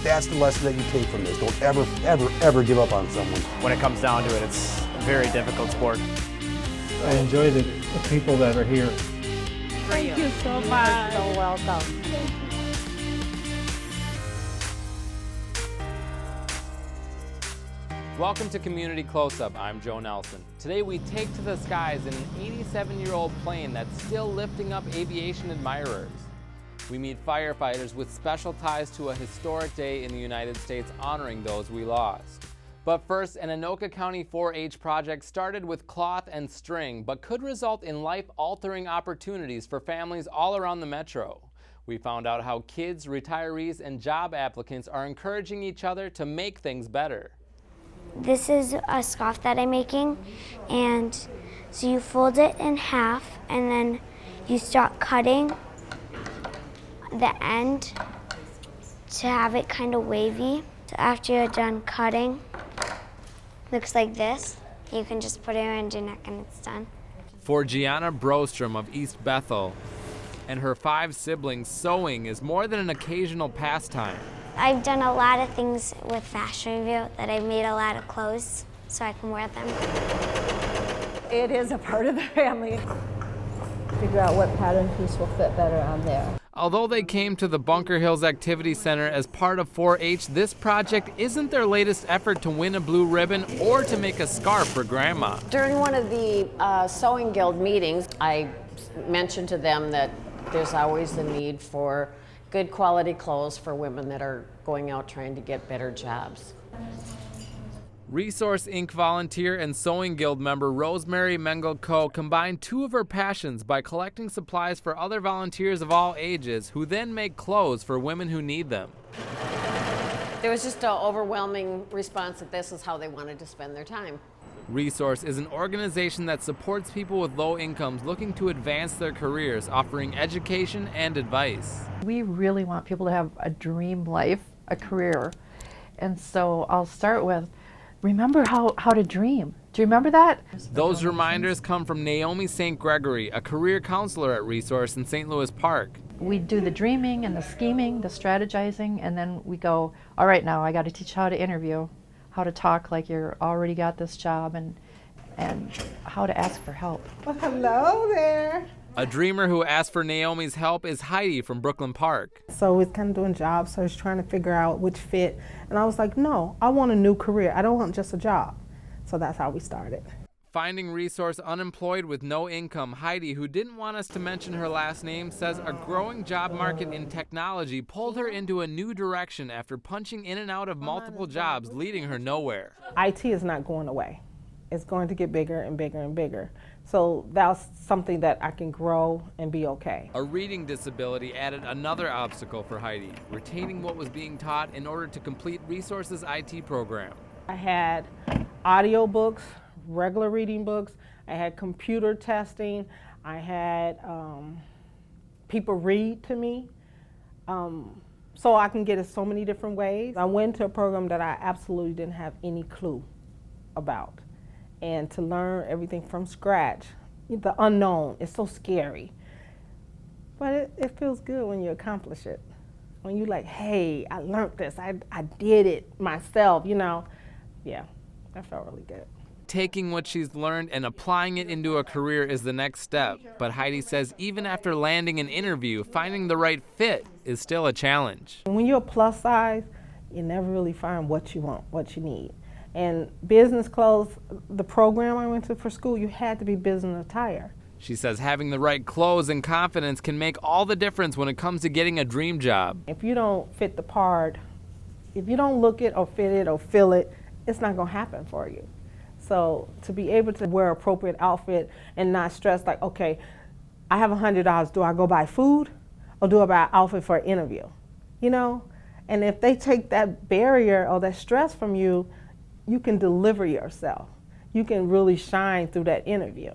that's the lesson that you take from this. Don't ever, ever, ever give up on someone. When it comes down to it, it's a very difficult sport. I enjoy the people that are here. Thank you so much. You're so welcome. Welcome to Community Closeup. I'm Joe Nelson. Today we take to the skies in an 87-year-old plane that's still lifting up aviation admirers. We meet firefighters with special ties to a historic day in the United States honoring those we lost. But first, an Anoka County 4-H project started with cloth and string, but could result in life-altering opportunities for families all around the metro. We found out how kids, retirees, and job applicants are encouraging each other to make things better. This is a scarf that I'm making, and so you fold it in half and then you start cutting the end to have it kind of wavy. So after you're done cutting, looks like this. You can just put it around your neck and it's done. For Gianna Brostrom of East Bethel and her 5 siblings, sewing is more than an occasional pastime. I've done a lot of things with Fashion Review that I've made a lot of clothes so I can wear them. It is a part of the family. Figure out what pattern piece will fit better on there. Although they came to the Bunker Hills Activity Center as part of 4-H, this project isn't their latest effort to win a blue ribbon or to make a scarf for Grandma. During one of the Sewing Guild meetings, I mentioned to them that there's always the need for good quality clothes for women that are going out trying to get better jobs. Resource Inc. volunteer and Sewing Guild member Rosemary Mengel Koch combined 2 of her passions by collecting supplies for other volunteers of all ages who then make clothes for women who need them. There was just an overwhelming response that this is how they wanted to spend their time. Resource is an organization that supports people with low incomes looking to advance their careers, offering education and advice. We really want people to have a dream life, a career. And so I'll start with, remember how to dream. Do you remember that? Those reminders come from Naomi St. Gregory, a career counselor at Resource in St. Louis Park. We do the dreaming and the scheming, the strategizing, and then we go, all right, now I got to teach how to interview, how to talk like you're already got this job, and how to ask for help. Well, hello there. A dreamer who asked for Naomi's help is Heidi from Brooklyn Park. So we're kind of doing job search, trying to figure out which fit. And I was like, no, I want a new career. I don't want just a job. So that's how we started. Finding Resource unemployed with no income, Heidi, who didn't want us to mention her last name, says a growing job market in technology pulled her into a new direction after punching in and out of multiple jobs, leading her nowhere. IT is not going away. It's going to get bigger and bigger and bigger. So that's something that I can grow and be okay. A reading disability added another obstacle for Heidi, retaining what was being taught in order to complete Resource's IT program. I had audio books, regular reading books. I had computer testing. I had people read to me. So I can get it so many different ways. I went to a program that I absolutely didn't have any clue about. And to learn everything from scratch, the unknown is so scary. But it feels good when you accomplish it. When you're like, hey, I learned this, I did it myself, you know. Yeah, that felt really good. Taking what she's learned and applying it into a career is the next step. But Heidi says even after landing an interview, finding the right fit is still a challenge. When you're plus size, you never really find what you want, what you need. And business clothes, the program I went to for school, you had to be business attire. She says having the right clothes and confidence can make all the difference when it comes to getting a dream job. If you don't fit the part, if you don't look it or fit it or feel it, it's not gonna happen for you. So to be able to wear appropriate outfit and not stress like, okay, I have $100, do I go buy food or do I buy an outfit for an interview? You know, and if they take that barrier or that stress from you, you can deliver yourself. You can really shine through that interview.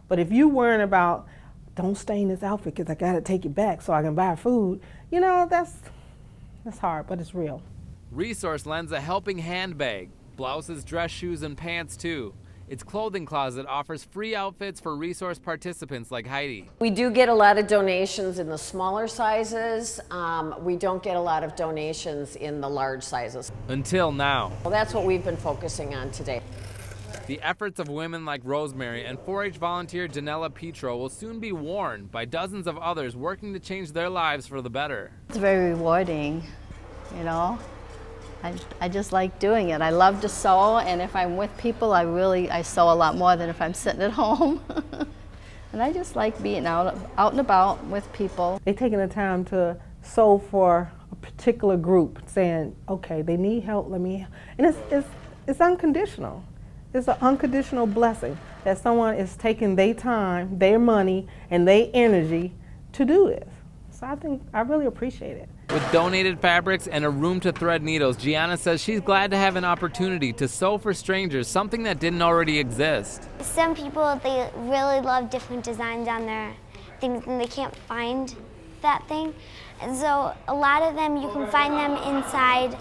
But if you worrying about, don't stain this outfit because I gotta take it back so I can buy food, you know, that's hard, but it's real. Resource lends a helping handbag, blouses, dress shoes, and pants too. Its clothing closet offers free outfits for resource participants like Heidi. We do get a lot of donations in the smaller sizes. We don't get a lot of donations in the large sizes. Until now. Well, that's what we've been focusing on today. The efforts of women like Rosemary and 4-H volunteer Janella Petro will soon be worn by dozens of others working to change their lives for the better. It's very rewarding, you know. I just like doing it. I love to sew, and if I'm with people, I sew a lot more than if I'm sitting at home. And I just like being out and about with people. They're taking the time to sew for a particular group, saying, okay, they need help, let me, and it's unconditional. It's an unconditional blessing that someone is taking their time, their money, and their energy to do this. So I really appreciate it. With donated fabrics and a room to thread needles, Gianna says she's glad to have an opportunity to sew for strangers, something that didn't already exist. Some people, they really love different designs on their things and they can't find that thing. And so a lot of them, you can find them inside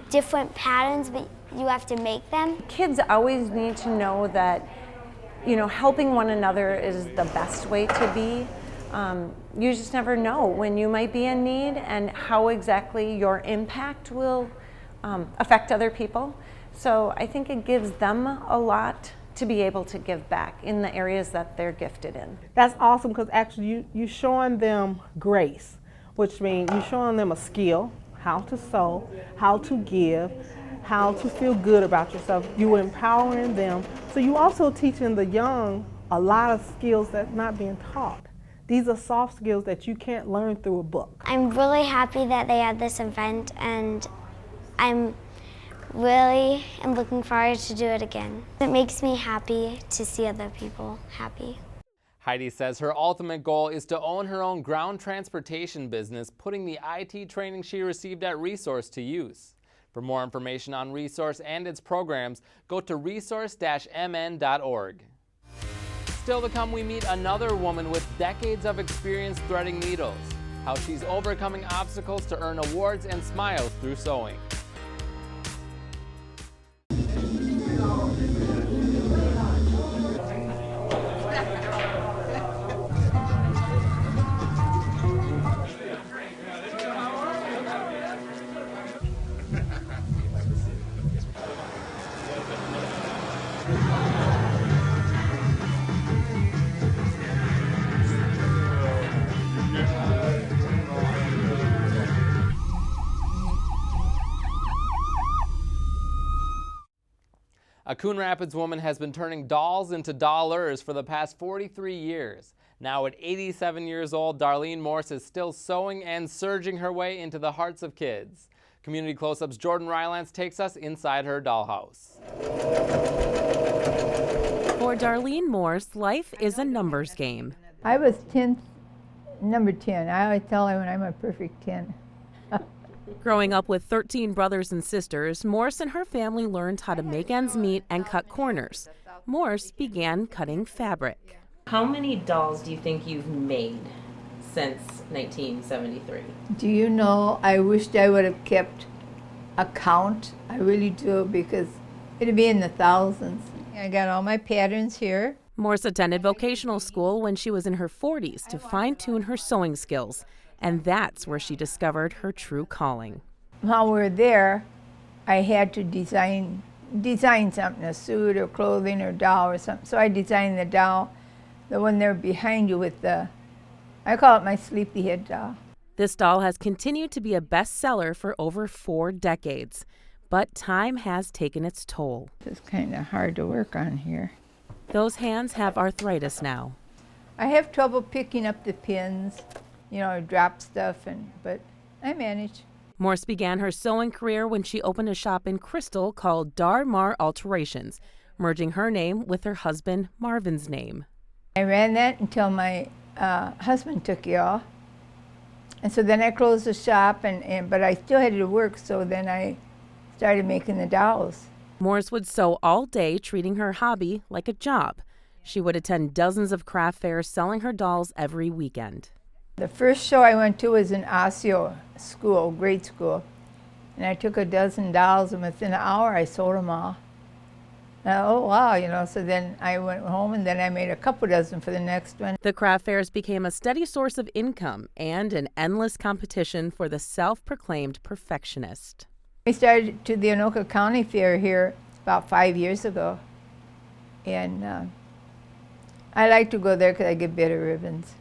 different patterns, but you have to make them. Kids always need to know that, you know, helping one another is the best way to be. You just never know when you might be in need and how exactly your impact will affect other people. So I think it gives them a lot to be able to give back in the areas that they're gifted in. That's awesome because actually you're showing them grace, which means you're showing them a skill, how to sew, how to give, how to feel good about yourself. You're empowering them. So you also teaching the young a lot of skills that's not being taught. These are soft skills that you can't learn through a book. I'm really happy that they had this event, and I'm really looking forward to do it again. It makes me happy to see other people happy. Heidi says her ultimate goal is to own her own ground transportation business, putting the IT training she received at Resource to use. For more information on Resource and its programs, go to resource-mn.org. Still to come, we meet another woman with decades of experience threading needles, how she's overcoming obstacles to earn awards and smiles through sewing. A Coon Rapids woman has been turning dolls into dollars for the past 43 years. Now at 87 years old, Darlene Morse is still sewing and surging her way into the hearts of kids. Community Close-Up's Jordan Rylance takes us inside her dollhouse. For Darlene Morse, life is a numbers game. I was number 10. I always tell her when I'm a perfect 10. Growing up with 13 brothers and sisters, Morse and her family learned how to make ends meet and cut corners. Morse began cutting fabric. How many dolls do you think you've made since 1973? Do you know, I wished I would have kept a count. I really do, because it'd be in the thousands. I got all my patterns here. Morse attended vocational school when she was in her 40s to fine-tune her sewing skills. And that's where she discovered her true calling. While we were there, I had to design something, a suit or clothing or doll or something. So I designed the doll, the one there behind you with I call it my sleepyhead doll. This doll has continued to be a bestseller for over 4 decades. But time has taken its toll. It's kind of hard to work on here. Those hands have arthritis now. I have trouble picking up the pins. You know, I drop stuff, but I manage. Morse began her sewing career when she opened a shop in Crystal called Dar-Mar Alterations, merging her name with her husband Marvin's name. I ran that until my husband took it off. And so then I closed the shop, but I still had to work, so then I started making the dolls. Morse would sew all day, treating her hobby like a job. She would attend dozens of craft fairs selling her dolls every weekend. The first show I went to was in Osseo school, grade school, and I took a dozen dolls, and within an hour I sold them all. Oh, wow, you know, so then I went home and then I made a couple dozen for the next one. The craft fairs became a steady source of income and an endless competition for the self-proclaimed perfectionist. I started to the Anoka County Fair here about 5 years ago. And I like to go there because I get better ribbons.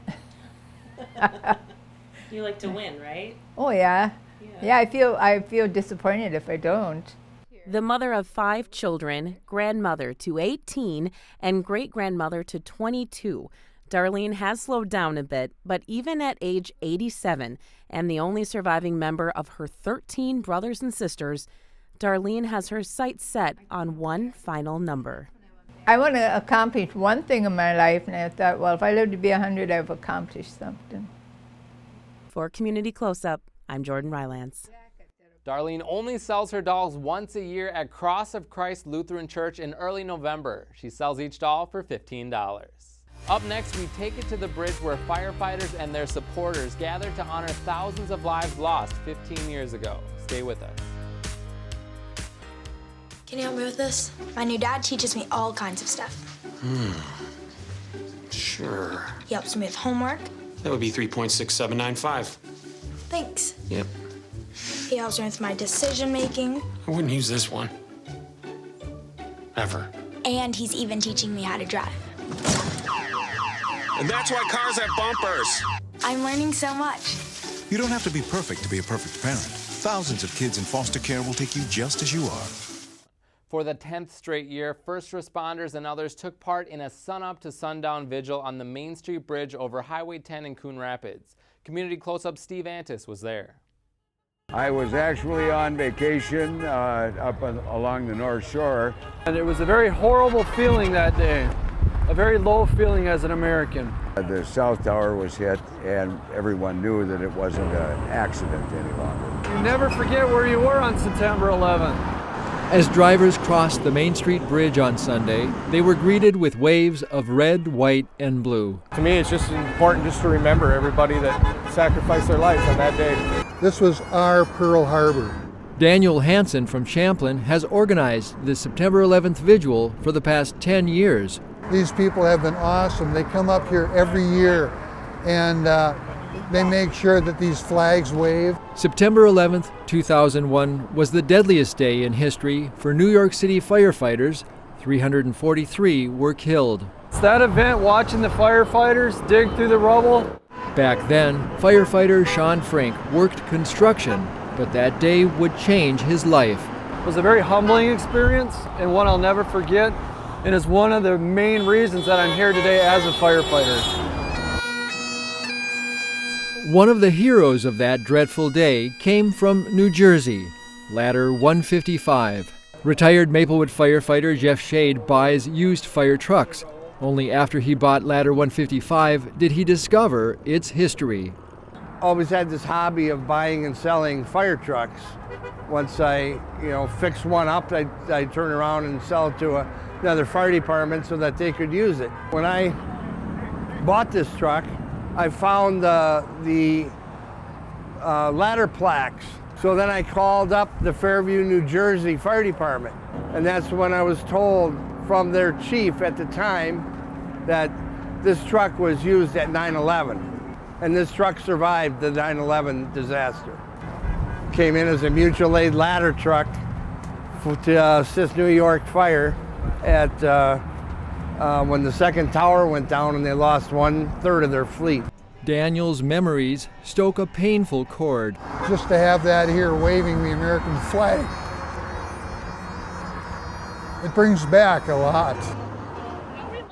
You like to win, right? Oh, yeah. Yeah, I feel disappointed if I don't. The mother of 5 children, grandmother to 18, and great-grandmother to 22, Darlene has slowed down a bit, but even at age 87, and the only surviving member of her 13 brothers and sisters, Darlene has her sights set on one final number. I want to accomplish one thing in my life, and I thought, well, if I live to be 100, I've accomplished something. For Community Close-Up, I'm Jordan Rylance. Darlene only sells her dolls once a year at Cross of Christ Lutheran Church in early November. She sells each doll for $15. Up next, we take it to the bridge where firefighters and their supporters gathered to honor thousands of lives lost 15 years ago. Stay with us. Can you help me with this? My new dad teaches me all kinds of stuff. Sure. He helps me with homework. That would be 3.6795. Thanks. Yep. He helps me with my decision making. I wouldn't use this one. Ever. And he's even teaching me how to drive. And that's why cars have bumpers. I'm learning so much. You don't have to be perfect to be a perfect parent. Thousands of kids in foster care will take you just as you are. For the 10th straight year, first responders and others took part in a sun-up to sundown vigil on the Main Street Bridge over Highway 10 in Coon Rapids. Community Close-Up Steve Antis was there. I was actually on vacation along the North Shore. And it was a very horrible feeling that day, a very low feeling as an American. The South Tower was hit and everyone knew that it wasn't an accident any longer. You never forget where you were on September 11th. As drivers crossed the Main Street Bridge on Sunday, they were greeted with waves of red, white, and blue. To me, it's just important just to remember everybody that sacrificed their lives on that day. This was our Pearl Harbor. Daniel Hanson from Champlin has organized the September 11th vigil for the past 10 years. These people have been awesome. They come up here every year and they make sure that these flags wave. September 11th, 2001 was the deadliest day in history for New York City firefighters. 343 were killed. It's that event watching the firefighters dig through the rubble. Back then, firefighter Shawn Frink worked construction, but that day would change his life. It was a very humbling experience and one I'll never forget, and is one of the main reasons that I'm here today as a firefighter. One of the heroes of that dreadful day came from New Jersey, Ladder 155. Retired Maplewood firefighter Jeff Schadt buys used fire trucks. Only after he bought Ladder 155 did he discover its history. Always had this hobby of buying and selling fire trucks. Once I, fix one up, I'd turn around and sell it to another fire department so that they could use it. When I bought this truck, I found the ladder plaques. So then I called up the Fairview, New Jersey Fire Department. And that's when I was told from their chief at the time that this truck was used at 9/11. And this truck survived the 9/11 disaster. Came in as a mutual aid ladder truck to assist New York Fire at when the second tower went down and they lost 1/3 of their fleet. Daniel's memories stoke a painful chord. Just to have that here waving the American flag, it brings back a lot.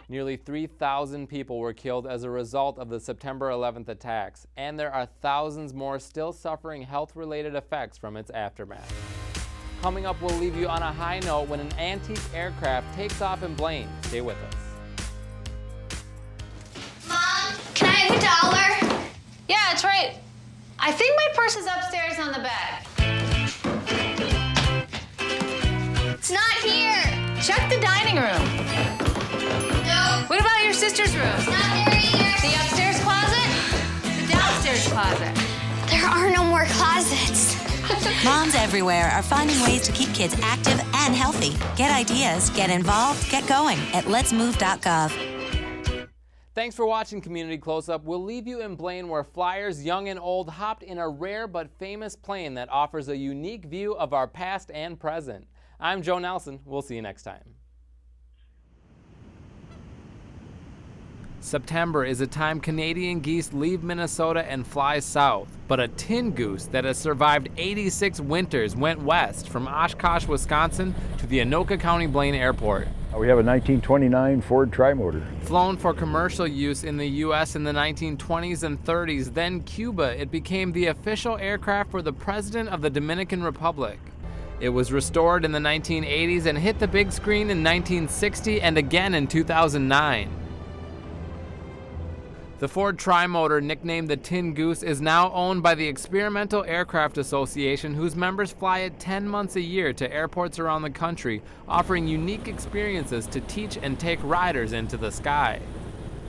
Nearly 3,000 people were killed as a result of the September 11th attacks, and there are thousands more still suffering health-related effects from its aftermath. Coming up, we'll leave you on a high note when an antique aircraft takes off in Blaine. Stay with us. Mom, can I have $1? Yeah, it's right. I think my purse is upstairs on the bed. It's not here. Check the dining room. No. What about your sister's room? It's not there either. The upstairs closet? The downstairs closet? There are no more closets. Moms everywhere are finding ways to keep kids active and healthy. Get ideas, get involved, get going at letsmove.gov. Thanks for watching Community Close-Up. We'll leave you in Blaine where flyers, young and old, hopped in a rare but famous plane that offers a unique view of our past and present. I'm Joe Nelson. We'll see you next time. September is a time Canadian geese leave Minnesota and fly south, but a tin goose that has survived 86 winters went west from Oshkosh, Wisconsin to the Anoka County Blaine Airport. We have a 1929 Ford Trimotor. Flown for commercial use in the U.S. in the 1920s and 30s, then Cuba, it became the official aircraft for the President of the Dominican Republic. It was restored in the 1980s and hit the big screen in 1960 and again in 2009. The Ford Trimotor, nicknamed the Tin Goose, is now owned by the Experimental Aircraft Association, whose members fly it 10 months a year to airports around the country, offering unique experiences to teach and take riders into the sky.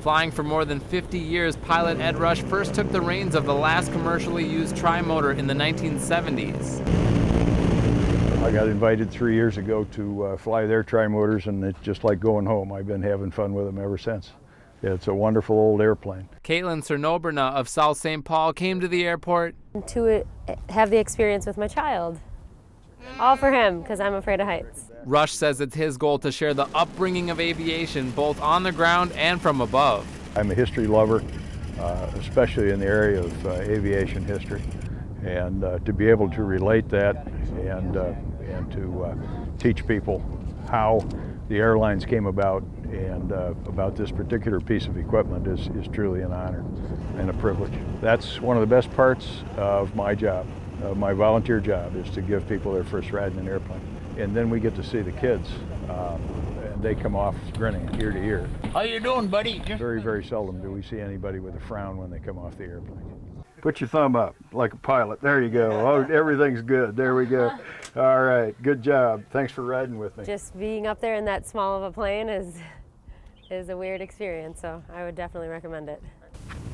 Flying for more than 50 years, pilot Ed Rush first took the reins of the last commercially used Trimotor in the 1970s. I got invited 3 years ago to fly their Trimotors, and it's just like going home. I've been having fun with them ever since. Yeah, it's a wonderful old airplane. Katelyn Crnobrna of South St. Paul came to the airport to have the experience with my child. All for him, because I'm afraid of heights. Rush says it's his goal to share the upbringing of aviation, both on the ground and from above. I'm a history lover, especially in the area of aviation history. And to be able to relate that and to teach people how the airlines came about and about this particular piece of equipment is truly an honor and a privilege. That's one of the best parts of my job, my volunteer job, is to give people their first ride in an airplane. And then we get to see the kids, and they come off grinning ear to ear. How you doing, buddy? Very, very seldom do we see anybody with a frown when they come off the airplane. Put your thumb up like a pilot. There you go. Oh, everything's good. There we go. All right, good job. Thanks for riding with me. Just being up there in that small of a plane is a weird experience, so I would definitely recommend it.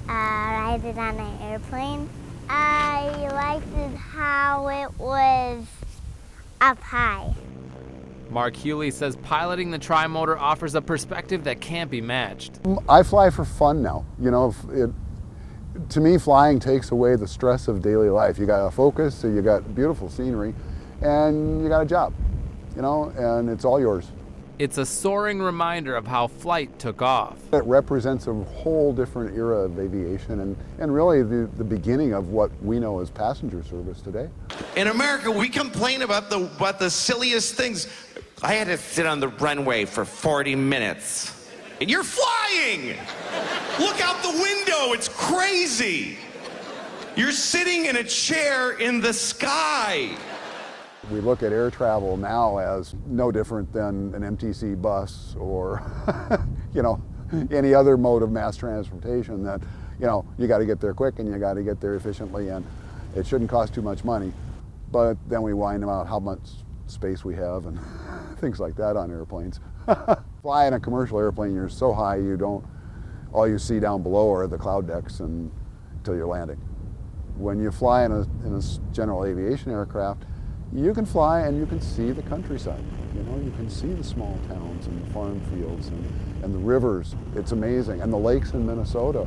Ride it on an airplane. I liked it how it was up high. Mark Hewley says piloting the Trimotor offers a perspective that can't be matched. I fly for fun now. You know, to me, flying takes away the stress of daily life. You got a focus, so you got beautiful scenery, and you got a job, you know, and it's all yours. It's a soaring reminder of how flight took off. It represents a whole different era of aviation and really the beginning of what we know as passenger service today. In America, we complain about the silliest things. I had to sit on the runway for 40 minutes. And you're flying! Look out the window, it's crazy! You're sitting in a chair in the sky. We look at air travel now as no different than an MTC bus or, you know, any other mode of mass transportation that, you know, you got to get there quick and you got to get there efficiently, and it shouldn't cost too much money. But then we whine about how much space we have and things like that on airplanes. Fly in a commercial airplane, you're so high all you see down below are the cloud decks until you're landing. When you fly in a general aviation aircraft, you can fly and you can see the countryside. You know, you can see the small towns and the farm fields and the rivers. It's amazing. And the lakes in Minnesota.